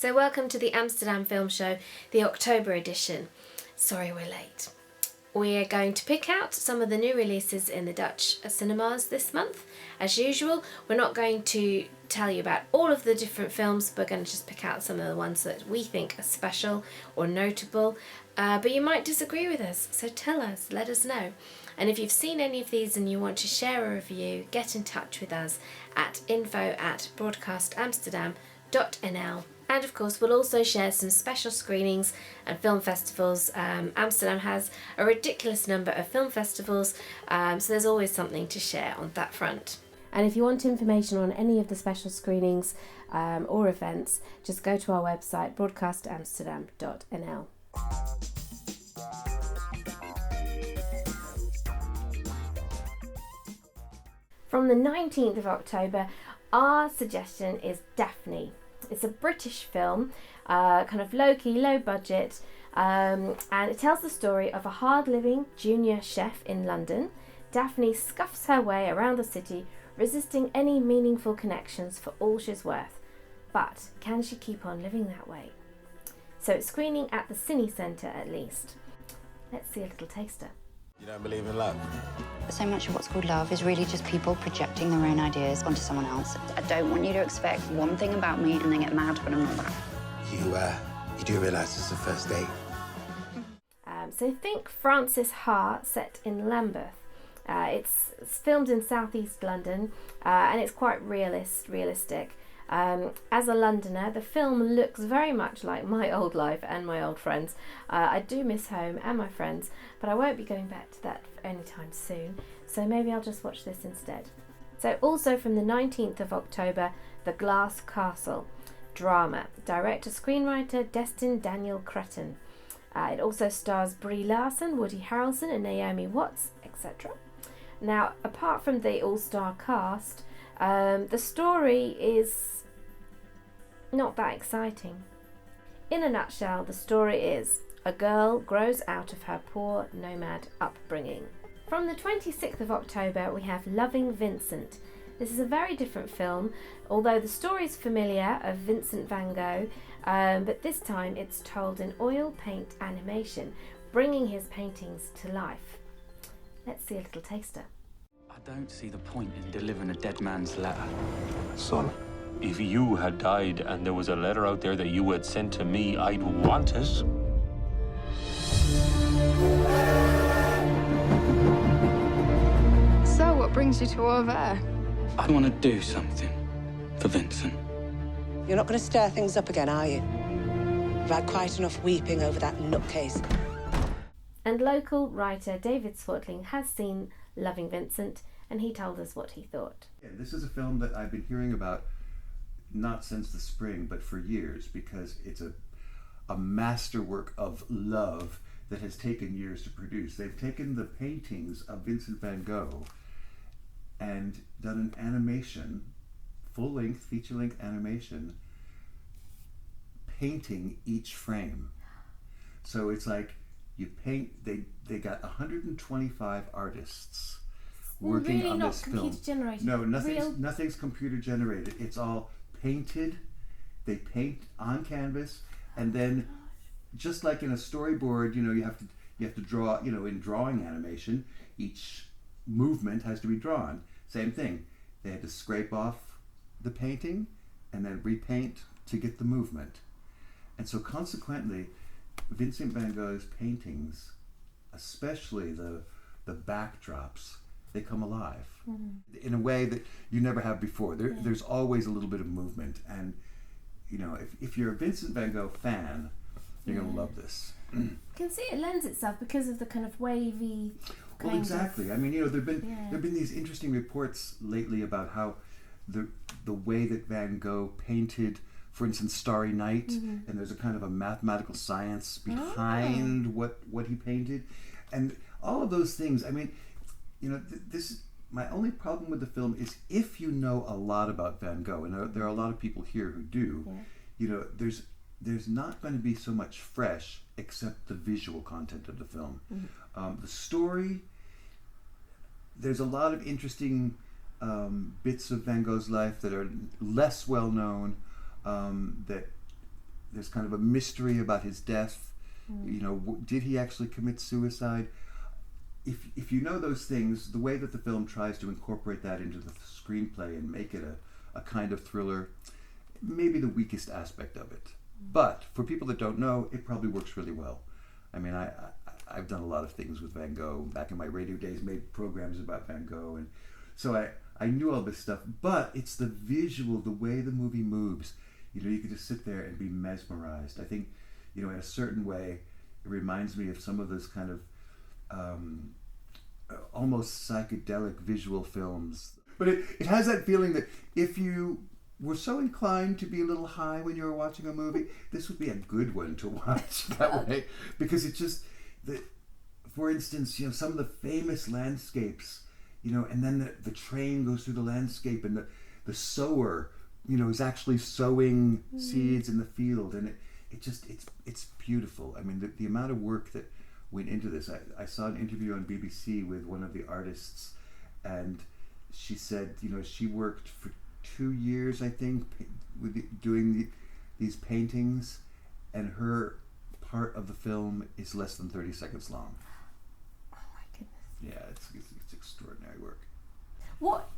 So welcome to the Amsterdam Film Show, the October edition. Sorry we're late. We are going to pick out some of the new releases in the Dutch cinemas this month. As usual, we're not going to tell you about all of the different films, we're going to just pick out some of the ones that we think are special or notable. But you might disagree with us, so tell us, let us know. And if you've seen any of these and you want to share a review, get in touch with us at info@broadcastamsterdam.nl. And of course, we'll also share some special screenings and film festivals. Amsterdam has a ridiculous number of film festivals, so there's always something to share on that front. And if you want information on any of the special screenings or events, just go to our website, broadcastamsterdam.nl. From the 19th of October, our suggestion is Daphne. It's a British film, kind of low-key, low-budget, and it tells the story of a hard-living junior chef in London. Daphne scuffs her way around the city, resisting any meaningful connections for all she's worth. But can she keep on living that way? So it's screening at the Cine Centre at least. Let's see a little taster. You don't believe in love? So much of what's called love is really just people projecting their own ideas onto someone else. I don't want you to expect one thing about me and then get mad when I'm not that. You do realise it's the first date? So think Francis Ha set in Lambeth. It's filmed in southeast London and it's quite realistic. As a Londoner, the film looks very much like my old life and my old friends. I do miss home and my friends, but I won't be going back to that anytime soon, so maybe I'll just watch this instead. So also from the 19th of October, The Glass Castle, drama, director-screenwriter Destin Daniel Cretton. It also stars Brie Larson, Woody Harrelson and Naomi Watts, etc. Now, apart from the all-star cast, the story is not that exciting. In a nutshell, the story is a girl grows out of her poor nomad upbringing. From the 26th of October, we have Loving Vincent. This is a very different film, although the story is familiar of Vincent van Gogh, but this time it's told in oil paint animation, bringing his paintings to life. Let's see a little taster. I don't see the point in delivering a dead man's letter. Son, if you had died and there was a letter out there that you had sent to me, I'd want it. So, what brings you to over there? I want to do something for Vincent. You're not going to stir things up again, are you? You've had quite enough weeping over that nutcase. And local writer David Swatling has seen Loving Vincent, and he told us what he thought. Yeah, this is a film that I've been hearing about not since the spring, but for years, because it's a masterwork of love that has taken years to produce. They've taken the paintings of Vincent van Gogh and done an animation, full-length, feature-length animation, painting each frame. So it's like you paint, they got 125 artists working really on not this film. computer generated? No, nothing's computer generated. It's all painted. They paint on canvas, and then just like in a storyboard, you have to draw. In drawing animation, each movement has to be drawn. Same thing. They had to scrape off the painting and then repaint to get the movement. And so consequently, Vincent van Gogh's paintings, especially the backdrops, they come alive in a way that you never have before. There's always a little bit of movement, and if you're a Vincent van Gogh fan, you're going to love this. You can see it lends itself because of the kind of wavy. Well, exactly. I mean, there've been these interesting reports lately about how the way that Van Gogh painted, for instance, Starry Night, and there's a kind of a mathematical science behind what he painted, and all of those things. I mean, this. My only problem with the film is if you know a lot about Van Gogh, and there are a lot of people here who do, there's not going to be so much fresh except the visual content of the film. The story, there's a lot of interesting bits of Van Gogh's life that are less well known, that there's kind of a mystery about his death. You know, did he actually commit suicide? If you know those things, the way that the film tries to incorporate that into the screenplay and make it a kind of thriller, maybe the weakest aspect of it. But for people that don't know, it probably works really well. I mean, I've done a lot of things with Van Gogh. Back in my radio days, made programs about Van Gogh, and so I knew all this stuff. But it's the visual, the way the movie moves. You know, you can just sit there and be mesmerized. I think, you know, in a certain way, it reminds me of some of those kind of almost psychedelic visual films. But it has that feeling that if you were so inclined to be a little high when you were watching a movie, this would be a good one to watch that way. Because it just, for instance, you know, some of the famous landscapes, you know, and then the train goes through the landscape, and the sower, you know, is actually sowing seeds in the field, and it's beautiful. I mean, the amount of work that went into this. I saw an interview on BBC with one of the artists, and she said, you know, she worked for 2 years, I think, doing these paintings, and her part of the film is less than 30 seconds long. Oh my goodness. Yeah, it's extraordinary work. What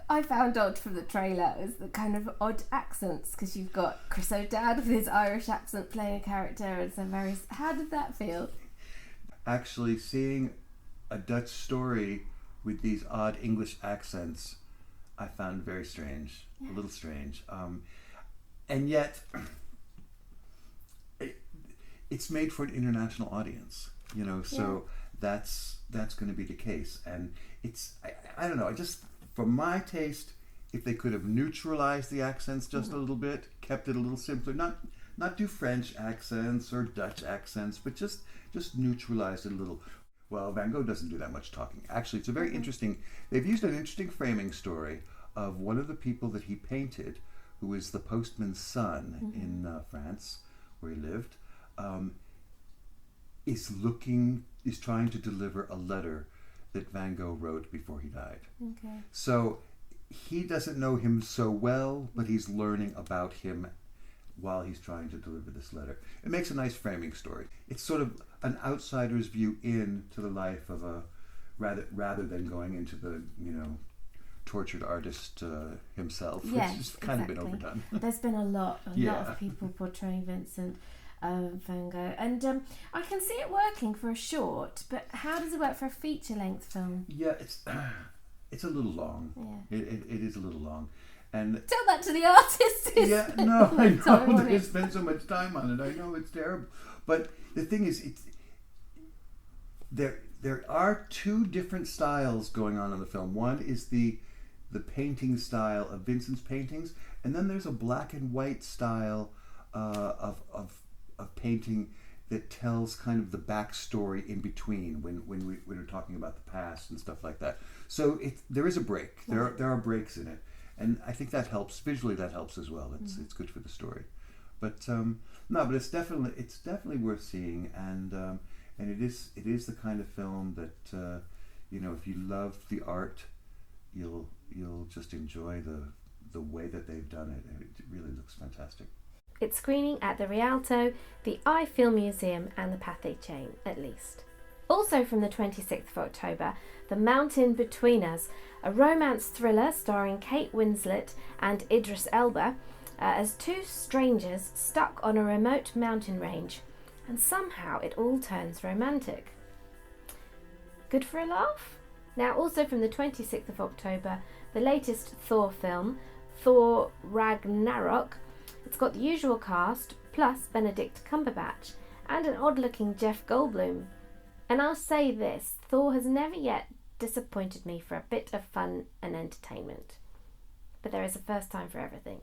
I found odd from the trailer is the kind of odd accents, because you've got Chris O'Dowd with his Irish accent playing a character, and some very... How did that feel? Actually, seeing a Dutch story with these odd English accents, I found very strange, a little strange. And yet, it's made for an international audience, you know, so that's going to be the case. And it's, I don't know, I just, for my taste, if they could have neutralized the accents just a little bit, kept it a little simpler, not do French accents or Dutch accents, but just neutralize it a little. Well, Van Gogh doesn't do that much talking. Actually, it's a very interesting, they've used an interesting framing story of one of the people that he painted, who is the postman's son in France, where he lived, is trying to deliver a letter that Van Gogh wrote before he died. Okay. So he doesn't know him so well, but he's learning about him while he's trying to deliver this letter. It makes a nice framing story. It's sort of an outsider's view into the life of a, rather than going into the, you know, tortured artist himself, which has kind of been overdone. There's been a lot of people portraying Vincent Van Gogh, and I can see it working for a short, but how does it work for a feature-length film? Yeah, it's a little long. Yeah. It is a little long. And tell that to the artist. Yeah, no, I know they spend so much time on it. I know it's terrible, but the thing is, there are two different styles going on in the film. One is the painting style of Vincent's paintings, and then there's a black and white style of painting that tells kind of the backstory in between when we're talking about the past and stuff like that. So there is a break. There are breaks in it. And I think that helps visually. That helps as well. It's good for the story, but but it's definitely worth seeing, and it is the kind of film that you know, if you love the art, you'll just enjoy the way that they've done it. It really looks fantastic. It's screening at the Rialto, the AFS Museum, and the Pathé Chain, at least. Also from the 26th of October, The Mountain Between Us, a romance thriller starring Kate Winslet and Idris Elba as two strangers stuck on a remote mountain range, and somehow it all turns romantic. Good for a laugh? Now, also from the 26th of October, the latest Thor film, Thor Ragnarok. It's got the usual cast, plus Benedict Cumberbatch, and an odd-looking Jeff Goldblum. And I'll say this, Thor has never yet disappointed me for a bit of fun and entertainment. But there is a first time for everything.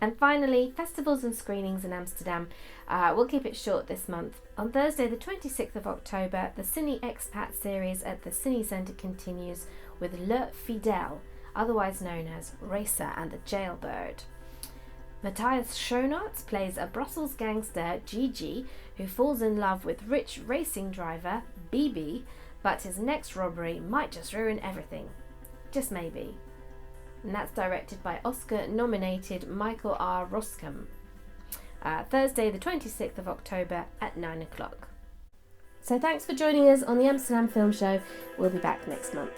And finally, festivals and screenings in Amsterdam. We'll keep it short this month. On Thursday the 26th of October, the Cine Expat series at the Cine Centre continues with Le Fidèle, otherwise known as Racer and the Jailbird. Matthias Schoenaerts plays a Brussels gangster, Gigi, who falls in love with rich racing driver, Bibi, but his next robbery might just ruin everything. Just maybe. and that's directed by Oscar-nominated Michael R. Roskam. Thursday the 26th of October at 9 o'clock. So thanks for joining us on the Amsterdam Film Show. We'll be back next month.